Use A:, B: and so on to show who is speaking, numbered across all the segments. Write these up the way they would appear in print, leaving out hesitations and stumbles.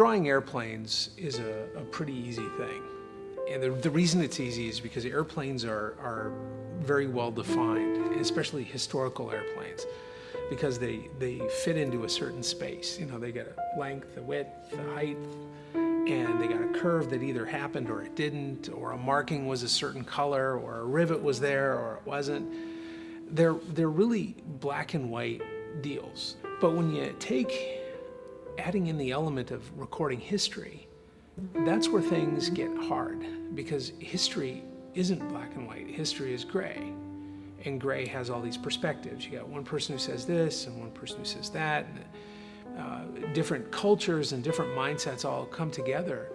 A: Drawing airplanes is a pretty easy thing. And the reason it's easy is because airplanes are very well defined, especially historical airplanes, because they fit into a certain space. You know, they got a length, a width, a height, and they got a curve that either happened or it didn't, or a marking was a certain color, or a rivet was there or it wasn't. They're really black and white deals. But when you take adding in the element of recording history, that's where things get hard, because history isn't black and white. History is gray, and gray has all these perspectives. You got one person who says this and one person who says that, and different cultures and different mindsets all come together.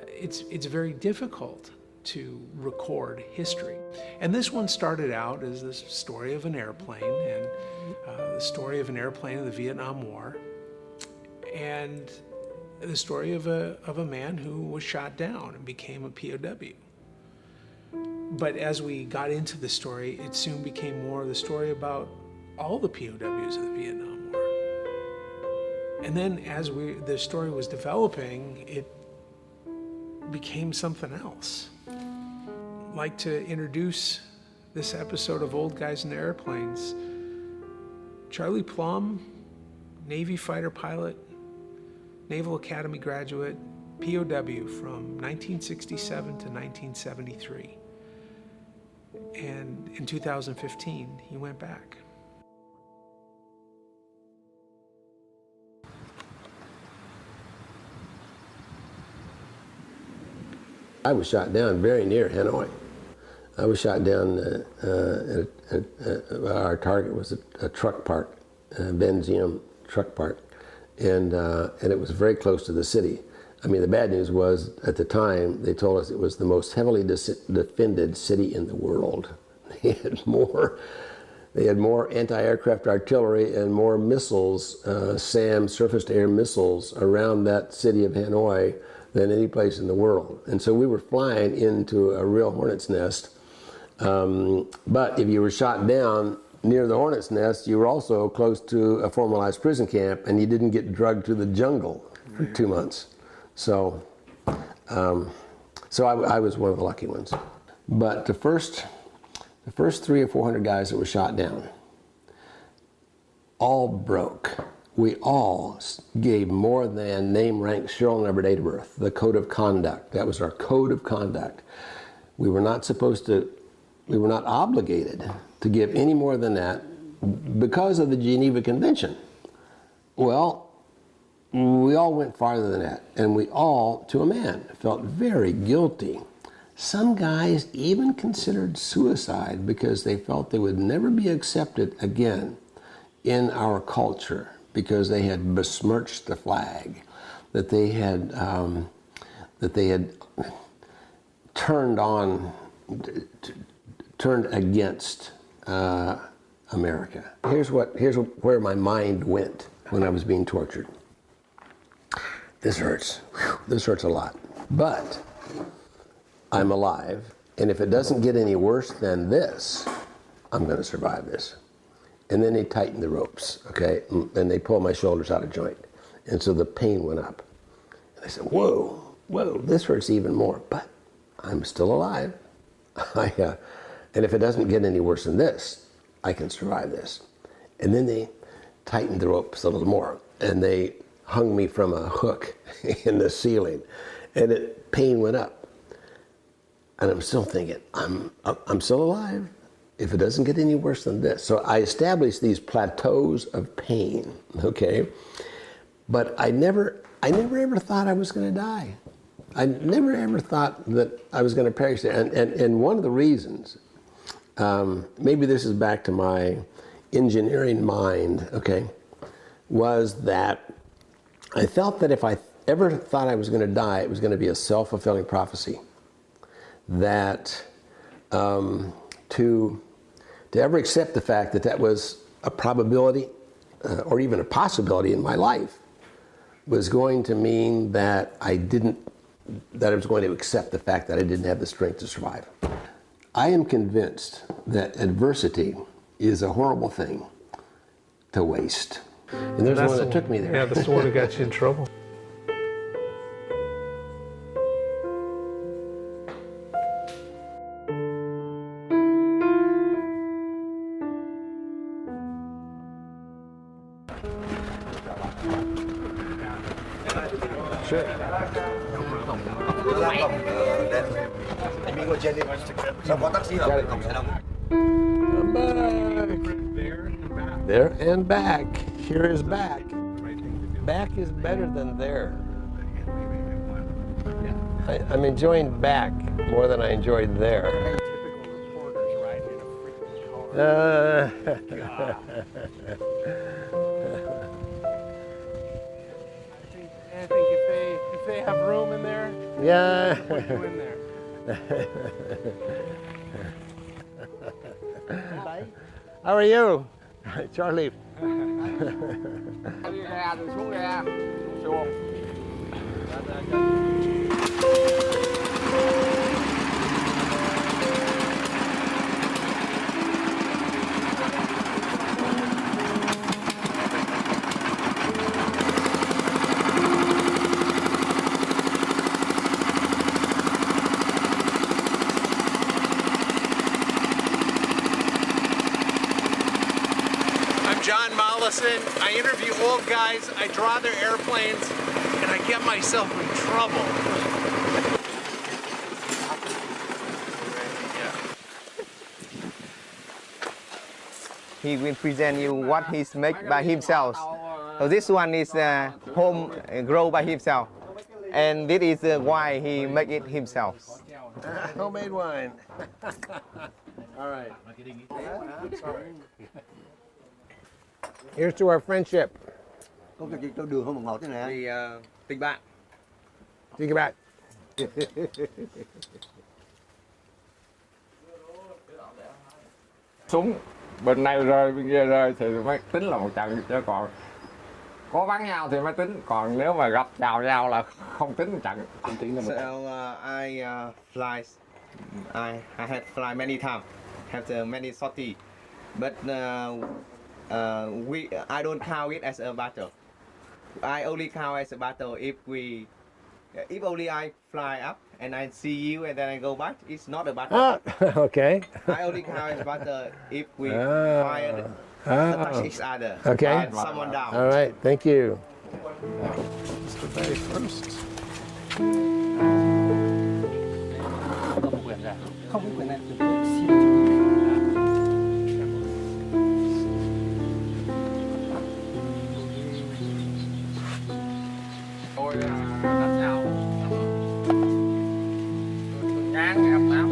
A: It's very difficult to record history. And this one started out as the story of an airplane, and the story of an airplane in the Vietnam War, and the story of a man who was shot down and became a POW. But as we got into the story, it soon became more the story about all the POWs of the Vietnam War. And then as the story was developing, it became something else. I'd like to introduce this episode of Old Guys in Airplanes. Charlie Plumb, Navy fighter pilot, Naval Academy graduate, POW from 1967 to 1973. And in 2015, he went back.
B: I was shot down very near Hanoi. I was shot down, our target was a truck park, a Benzium truck park. And it was very close to the city. I mean, the bad news was, at the time, they told us it was the most heavily defended city in the world. They had more anti-aircraft artillery and more missiles, SAM, surface-to-air missiles, around that city of Hanoi than any place in the world. And so we were flying into a real hornet's nest. But if you were shot down near the hornet's nest, you were also close to a formalized prison camp, and you didn't get drugged to the jungle for 2 months. So, I was one of the lucky ones. But the first 300 or 400 guys that were shot down, all broke. We all gave more than name, rank, serial number, date of birth, the code of conduct. That was our code of conduct. We were not obligated to give any more than that because of the Geneva Convention. Well, we all went farther than that, and we all, to a man, felt very guilty. Some guys even considered suicide because they felt they would never be accepted again in our culture, because they had besmirched the flag, that they had turned against America. Here's where my mind went when I was being tortured. This hurts. Whew, this hurts a lot. But I'm alive, and if it doesn't get any worse than this, I'm going to survive this. And then they tightened the ropes, okay? And they pulled my shoulders out of joint. And so the pain went up. And I said, whoa, this hurts even more. But I'm still alive. And if it doesn't get any worse than this, I can survive this. And then they tightened the ropes a little more, and they hung me from a hook in the ceiling, and pain went up. And I'm still thinking, I'm still alive if it doesn't get any worse than this. So I established these plateaus of pain, okay? But I never ever thought I was going to die. I never ever thought that I was going to perish there. And one of the reasons, maybe this is back to my engineering mind, okay, was that I felt that if I ever thought I was going to die, it was going to be a self-fulfilling prophecy. That to ever accept the fact that that was a probability or even a possibility in my life was going to mean that I was going to accept the fact that I didn't have the strength to survive. I am convinced that adversity is a horrible thing to waste. And there's one that took me there.
A: Yeah, that's the one that got you in trouble.
B: Sure. I'm back. There and back. Here is back. Back is better than there. I'm enjoying back more than I enjoyed there.
A: Typical reporters riding in a freaking car. I think if they have room in there,
B: Yeah.
A: they'll put you in there.
B: How are you? Charlie.
A: John Mollison. I interview old guys, I draw their airplanes, and I get myself in trouble.
C: He will present you what he's made by himself. So this one is home grow by himself, and this is why he make it himself.
B: Homemade wine. All right. Here's to our friendship.
D: Có cái gì cho đường không ngọt thế này?
C: Thì tình bạn.
B: Think about
E: Súng bên này rơi bên kia rơi thì mới tính là một trận, chứ còn có bắn nhau thì mới tính, còn nếu mà gặp chào nhau là không tính một trận. Không tính là một trận.
C: So I had fly many times, have many sorties, but I don't count it as a battle. I only count as a battle if only I fly up and I see you and then I go back. It's not a battle.
B: Okay.
C: I only count as battle if we fire touch each other.
B: Okay.
C: And someone down.
B: All right. Thank you.
A: It's the very first.
D: Không có quyền này.
E: Tôi đánh nhau ngán gặp nhau.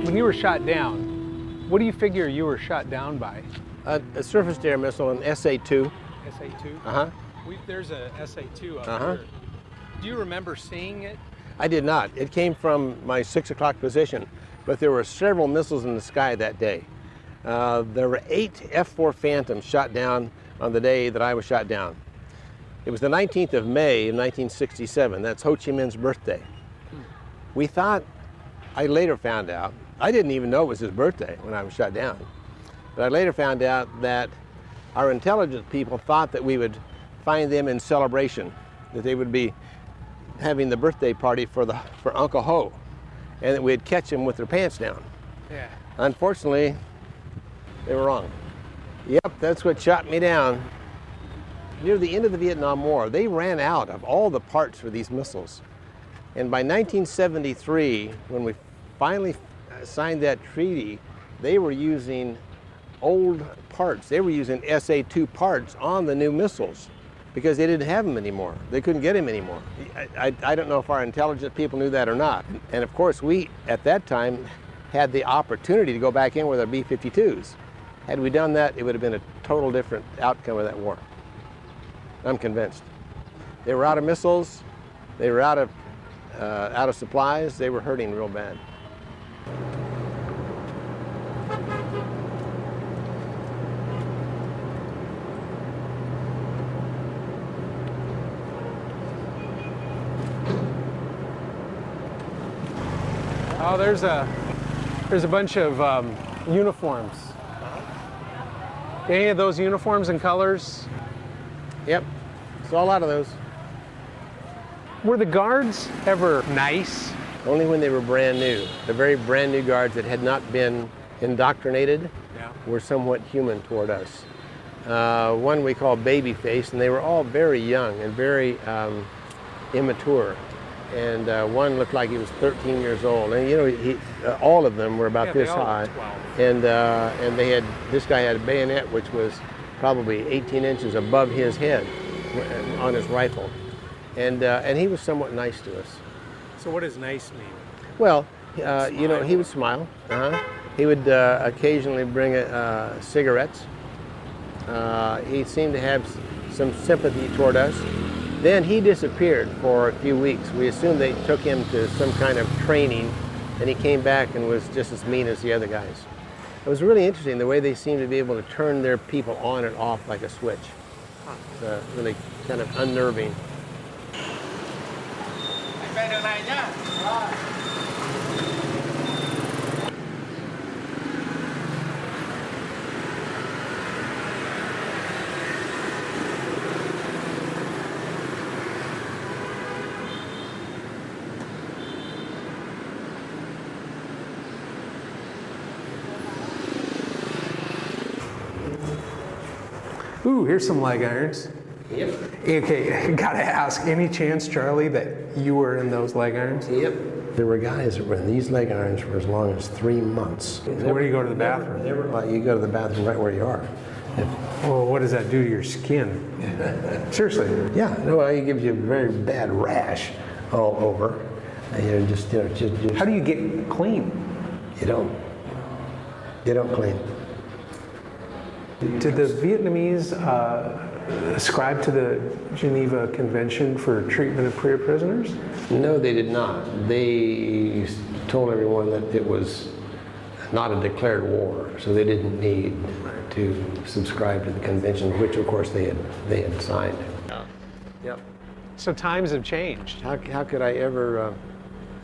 A: When you were shot down, what do you figure you were shot down by?
B: A surface-to-air missile, an SA-2.
A: SA-2?
B: Uh-huh.
A: There's a SA-2 up
B: Uh-huh.
A: here. Do you remember seeing it?
B: I did not. It came from my 6 o'clock position, but there were several missiles in the sky that day. There were 8 F-4 Phantoms shot down on the day that I was shot down. It was the 19th of May of 1967. That's Ho Chi Minh's birthday. We thought, I later found out, I didn't even know it was his birthday when I was shot down. But I later found out that our intelligence people thought that we would find them in celebration, that they would be having the birthday party for Uncle Ho, and that we'd catch them with their pants down.
A: Yeah.
B: Unfortunately, they were wrong. Yep, that's what shot me down. Near the end of the Vietnam War, they ran out of all the parts for these missiles. And by 1973, when we finally signed that treaty, they were using old parts. They were using SA-2 parts on the new missiles because they didn't have them anymore. They couldn't get them anymore. I don't know if our intelligence people knew that or not. And of course, we, at that time, had the opportunity to go back in with our B-52s. Had we done that, it would have been a total different outcome of that war. I'm convinced. They were out of missiles. They were out of supplies. They were hurting real bad.
A: Oh, there's a There's a bunch of uniforms. Any of those uniforms and colors?
B: Yep, saw a lot of those.
A: Were the guards ever nice?
B: Only when they were brand new. The very brand new guards that had not been indoctrinated were somewhat human toward us. One we call Babyface, and they were all very young and very immature. And one looked like he was 13 years old. And you know, all of them were about this high. 12. And they had, this guy had a bayonet which was probably 18 inches above his head on his rifle. And he was somewhat nice to us.
A: So what does nice mean?
B: Well, you know, he would smile. He would occasionally bring cigarettes. He seemed to have some sympathy toward us. Then he disappeared for a few weeks. We assumed they took him to some kind of training, and he came back and was just as mean as the other guys. It was really interesting the way they seemed to be able to turn their people on and off like a switch. It's really kind of unnerving.
A: Ooh, here's some leg irons.
B: Yep.
A: Okay, gotta ask, any chance, Charlie, that you were in those leg irons?
B: Yep. There were guys that were in these leg irons for as long as 3 months.
A: So where do you go to the bathroom?
B: You go to the bathroom right where you are.
A: Well, what does that do to your skin? Seriously.
B: Yeah, no, it gives you a very bad rash all over. And you just
A: How do you get clean?
B: You don't clean.
A: Did the Vietnamese ascribe to the Geneva Convention for treatment of career prisoners?
B: No, they did not. They told everyone that it was not a declared war, so they didn't need to subscribe to the convention, which of course they had signed. Yep.
A: So times have changed.
B: How could I ever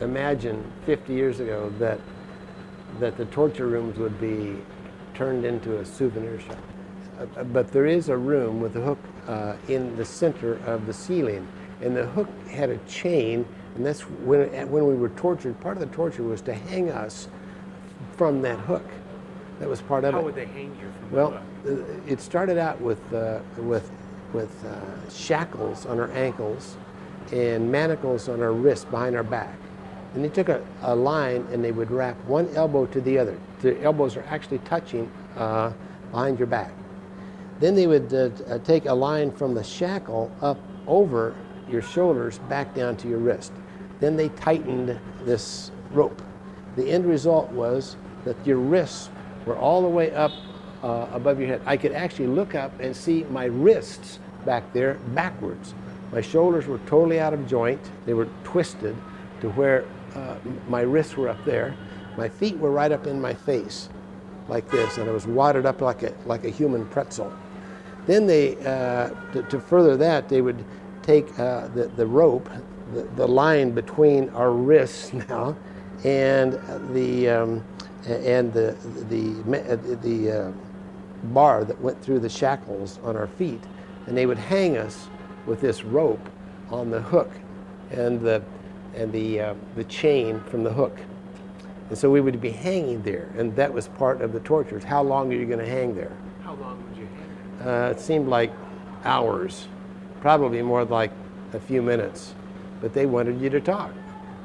B: imagine 50 years ago that the torture rooms would be turned into a souvenir shop? But there is a room with a hook in the center of the ceiling, and the hook had a chain, and that's when we were tortured. Part of the torture was to hang us from that hook. That was part of it.
A: How would they hang you from
B: Well, it started out with shackles on our ankles and manacles on our wrists behind our back. And they took a line and they would wrap one elbow to the other. The elbows are actually touching behind your back. Then they would take a line from the shackle up over your shoulders back down to your wrist. Then they tightened this rope. The end result was that your wrists were all the way up above your head. I could actually look up and see my wrists back there backwards. My shoulders were totally out of joint. They were twisted to where my wrists were up there. My feet were right up in my face like this, and I was wadded up like a human pretzel. Then they, to further that, they would take the rope, the line between our wrists now, and the bar that went through the shackles on our feet, and they would hang us with this rope on the hook and the chain from the hook. And so we would be hanging there, and that was part of the tortures. How long are you going to hang there?
A: How long would you hang there?
B: It seemed like hours, probably more like a few minutes. But they wanted you to talk.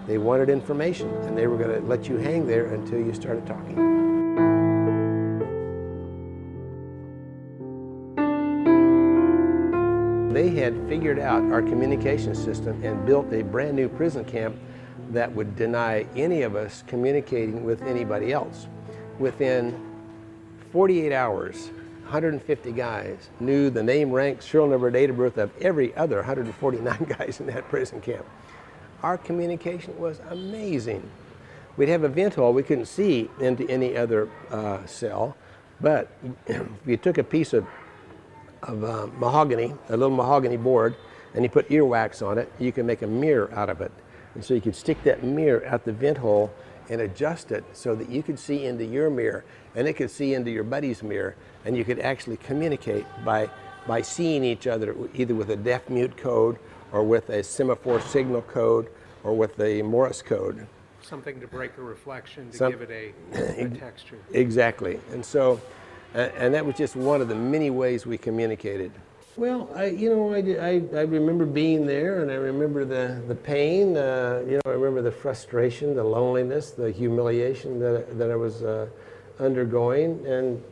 B: They wanted information, and they were going to let you hang there until you started talking. They had figured out our communication system and built a brand new prison camp that would deny any of us communicating with anybody else. Within 48 hours, 150 guys knew the name, rank, serial number, date of birth of every other 149 guys in that prison camp. Our communication was amazing. We'd have a vent hole. We couldn't see into any other cell, but if you took a piece of mahogany, a little mahogany board, and you put earwax on it, you can make a mirror out of it. And so you could stick that mirror out the vent hole and adjust it so that you could see into your mirror and it could see into your buddy's mirror, and you could actually communicate by seeing each other either with a deaf-mute code or with a semaphore signal code or with a Morse code.
A: Something to break a reflection, to give it a texture.
B: Exactly. And so, and that was just one of the many ways we communicated. Well, I remember being there, and I remember the pain, I remember the frustration, the loneliness, the humiliation that I was undergoing. And,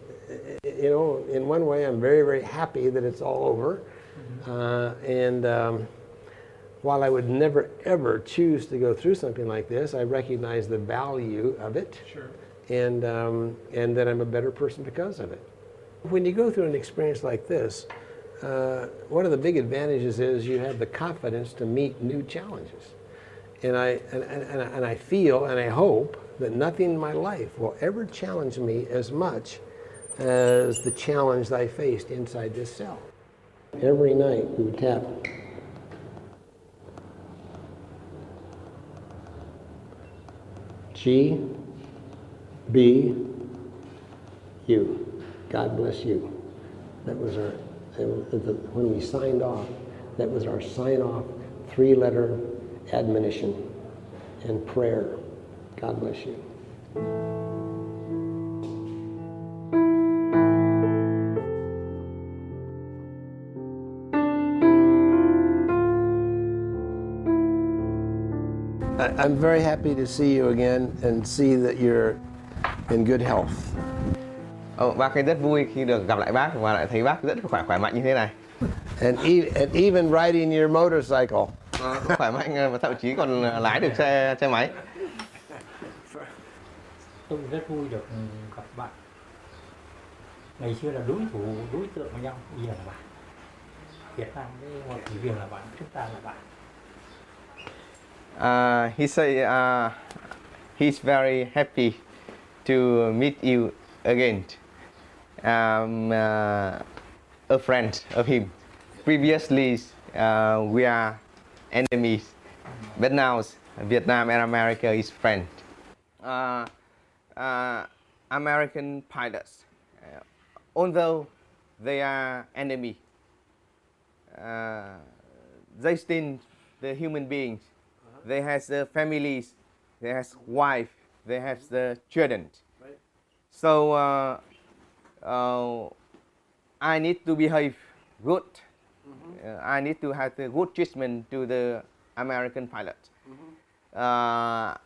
B: in one way, I'm very, very happy that it's all over. While I would never, ever choose to go through something like this, I recognize the value of it.
A: Sure.
B: And that I'm a better person because of it. When you go through an experience like this, one of the big advantages is you have the confidence to meet new challenges. And I feel and I hope that nothing in my life will ever challenge me as much as the challenge that I faced inside this cell. Every night we would tap. G, B, U. God bless you. That was when we signed off, that was our sign-off 3-letter admonition and prayer. God bless you. I'm very happy to see you again and see that you're in good health.
C: Bác ấy rất vui khi được gặp lại bác và lại thấy bác rất khỏe mạnh như thế này.
B: And even riding your motorcycle.
C: Khỏe mạnh và thậm chí còn lái được xe máy.
F: Tôi rất vui được gặp bạn. Ngày xưa là đối tượng với nhau, bây giờ là bạn. Việt Nam với Hoa Kỳ Việt là bạn, chúng ta là bạn.
C: He say he's very happy to meet you again. A friend of him. Previously, we are enemies, but now Vietnam and America is friend. American pilots, although they are enemy, they still the human beings. They have the families, they have wife, they have the children. Right. So I need to behave good. I need to have the good treatment to the American pilot. I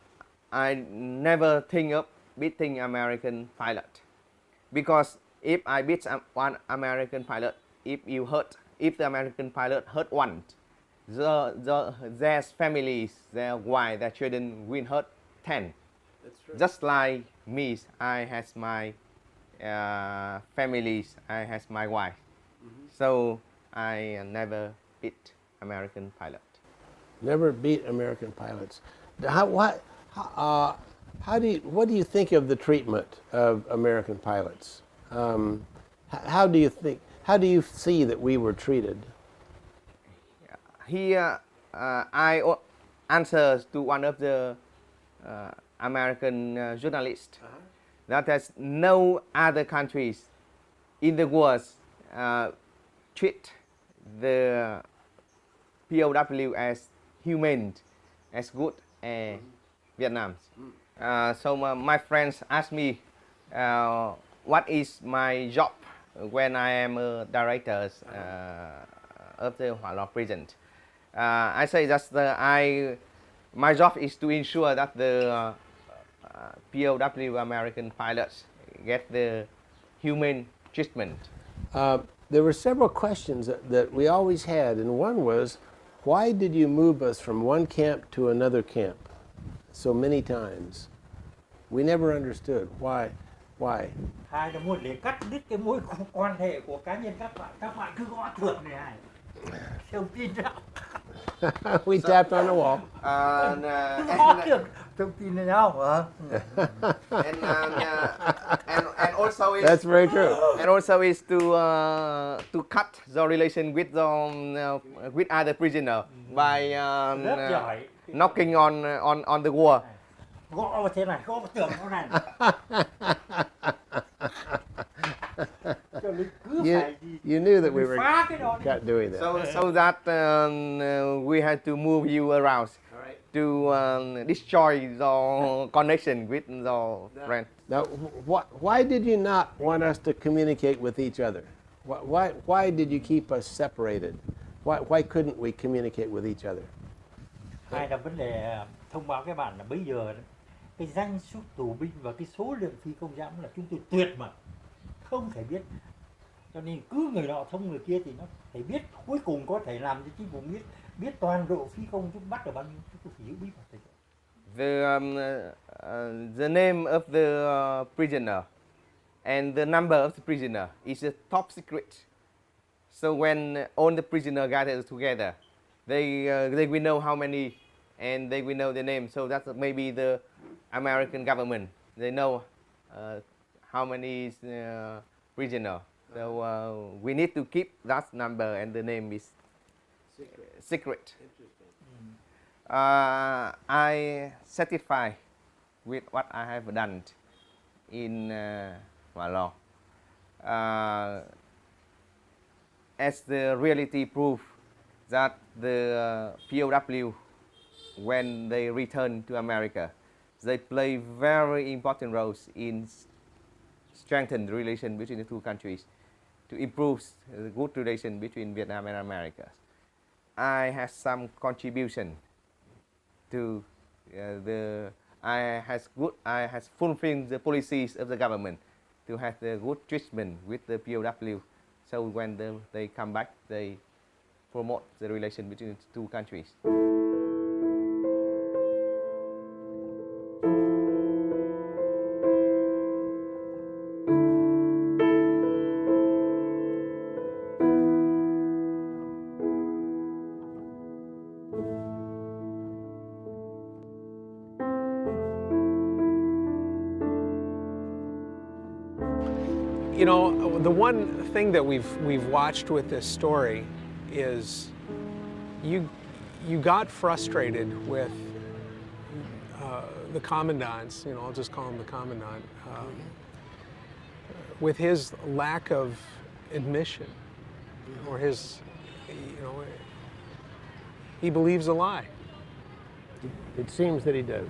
C: never think of beating American pilot, because if I beat one American pilot, if the American pilot hurt one, their families, their wife, their children will hurt 10. That's true. Just like me, I has my families, I has my wife. So I never beat American pilot.
B: Never beat American pilots. What do you think of the treatment of American pilots? How do you see that we were treated?
C: Here, I answer to one of the American journalists that there's no other countries in the world treat the POW as human, as good as Vietnam. So my friends ask me what is my job when I am a director of the Hỏa Lò prison. I say that my job is to ensure that the POW American pilots get the human treatment.
B: There were several questions that we always had, and one was, why did you move us from one camp to another camp so many times? We never understood why.
F: Hai là muốn để cắt đứt cái mối quan hệ của cá nhân các bạn cứ gõ thượng này. Thông tin nào?
B: We tapped on the wall.
F: Thông tin với nhau hả?
C: And also is
B: that's very true.
C: And also is to cut the relation with other prisoner by knocking on the wall.
F: gõ vào thế này, gõ vào tường nó này. Cho nên cứ
B: You,
F: phải gì
B: you knew that we were
F: phá cái đó đi.
B: doing that.
C: So that we had to move you around to destroy the connection with the friend.
B: Now, why did you not want us to communicate with each other? Why did you keep us separated? Why couldn't we communicate with each other?
F: Hai là vấn đề thông báo các bạn là bây giờ đấy, cái danh sách tù binh và cái số lượng phi công giam là chúng tôi tuyệt mật, không thể biết. Cho nên cứ người nọ thông người kia thì nó phải biết, cuối cùng có thể làm cho chính phủ biết toàn bộ phi công chúng bắt được bao nhiêu, chúng tôi phải giữ bí mật.
C: The name of the prisoner and the number of the prisoner is a top secret. So when all the prisoner gathered together, they will know how many, and they will know their name. So that's maybe the American government. They know how many prisoner. So we need to keep that number, and the name is secret. I satisfied with what I have done in Malong. As the reality proof that the POW, when they return to America, they play very important roles in strengthening the relation between the two countries, to improve the good relation between Vietnam and America. I have some contribution to I has fulfilled the policies of the government to have the good treatment with the POW. So when they come back, they promote the relation between the two countries.
A: You know, the one thing that we've watched with this story is you got frustrated with the commandants, you know, I'll just call him the commandant, with his lack of admission, or his, you know, he believes a lie.
B: It seems that he does.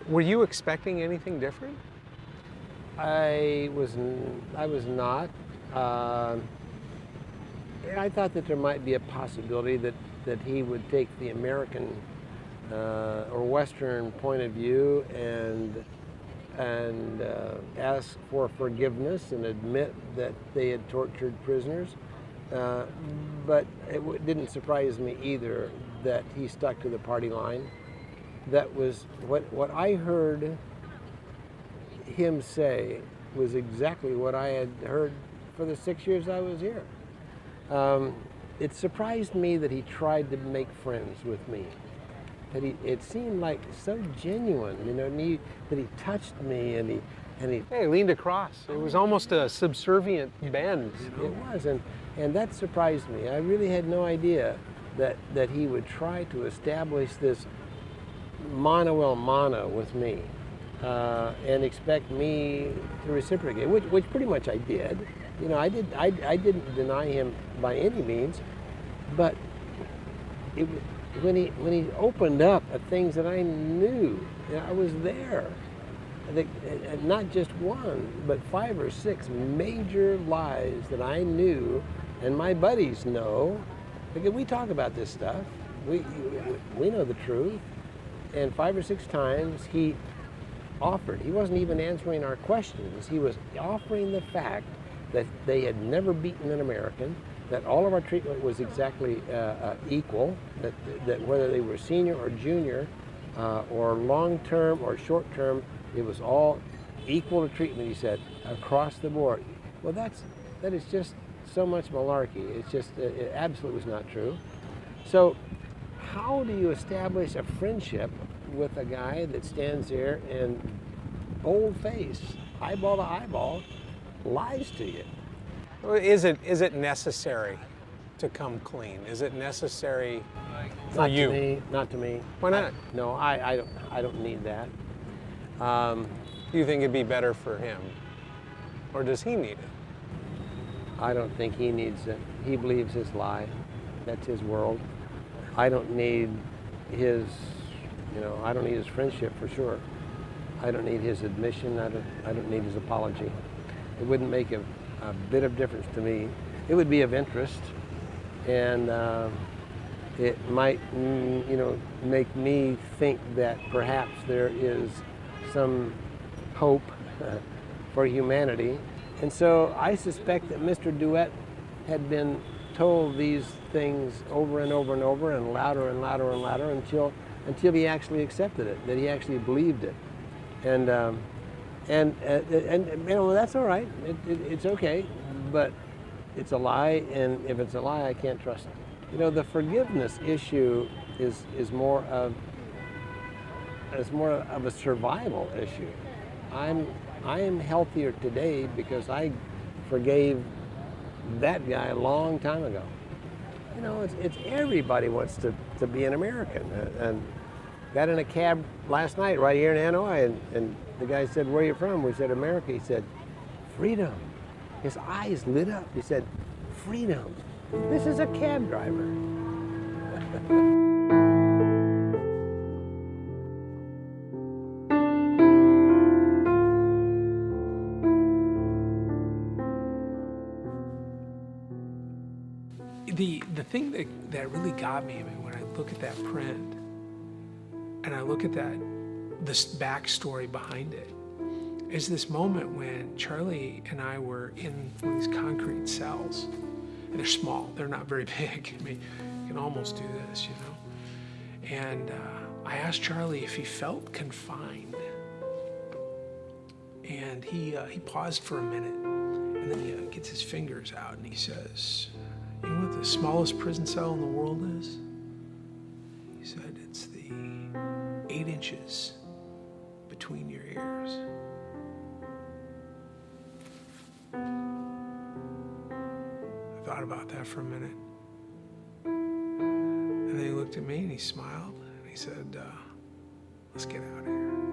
A: Were you expecting anything different?
B: I was not. I thought that there might be a possibility that he would take the American or Western point of view and ask for forgiveness and admit that they had tortured prisoners. But it didn't surprise me either that he stuck to the party line. That was what I heard him say was exactly what I had heard for the 6 years I was here. It surprised me that he tried to make friends with me. That it seemed like so genuine, you know, that he touched me and he
A: Hey, leaned across. It was almost a subservient bend. You know?
B: It was, and that surprised me. I really had no idea that he would try to establish this mano a mano with me. And expect me to reciprocate, which pretty much I did. You know, I didn't deny him by any means, but when he opened up at things that I knew, you know, I was there. Not just one, but 5 or 6 major lies that I knew, and my buddies know, because we talk about this stuff. We know the truth, and 5 or 6 times he offered. He wasn't even answering our questions. He was offering the fact that they had never beaten an American, that all of our treatment was exactly equal, that whether they were senior or junior, or long-term or short-term, it was all equal to treatment, he said, across the board. Well, that is just so much malarkey. It's just, it absolutely was not true. So how do you establish a friendship with a guy that stands there and bold-faced, eyeball to eyeball, lies to you?
A: Is it necessary to come clean? Is it necessary For
B: Not
A: you.
B: to me. Not to me.
A: Why not?
B: No, I don't need that.
A: Do you think it'd be better for him? Or does he need it?
B: I don't think he needs it. He believes his lie. That's his world. I don't need his, I don't need his friendship for sure. I don't need his admission. I don't need his apology. It wouldn't make a bit of difference to me. It would be of interest, and it might, make me think that perhaps there is some hope for humanity. And so I suspect that Mr. Duet had been told these things over and over and over and louder and louder and louder until he actually accepted it, that he actually believed it. And that's all right. It's okay, but it's a lie, and if it's a lie, I can't trust it. The forgiveness issue is more of a survival issue. I am healthier today because I forgave that guy a long time ago. It's everybody wants to be an American. And got in a cab last night right here in Hanoi, and the guy said, "Where are you from?" We said, "America." He said, "Freedom." His eyes lit up. He said, "Freedom." This is a cab driver.
A: The thing that really got me, when I look at that print and I look at this backstory behind it, is this moment when Charlie and I were in one of these concrete cells. And they're small, they're not very big. You can almost do this, And I asked Charlie if he felt confined. And he paused for a minute, and then he gets his fingers out and he says, "You know what the smallest prison cell in the world is?" He said, "It's the 8 inches between your ears." I thought about that for a minute. And then he looked at me and he smiled and he said, "Let's get out of here."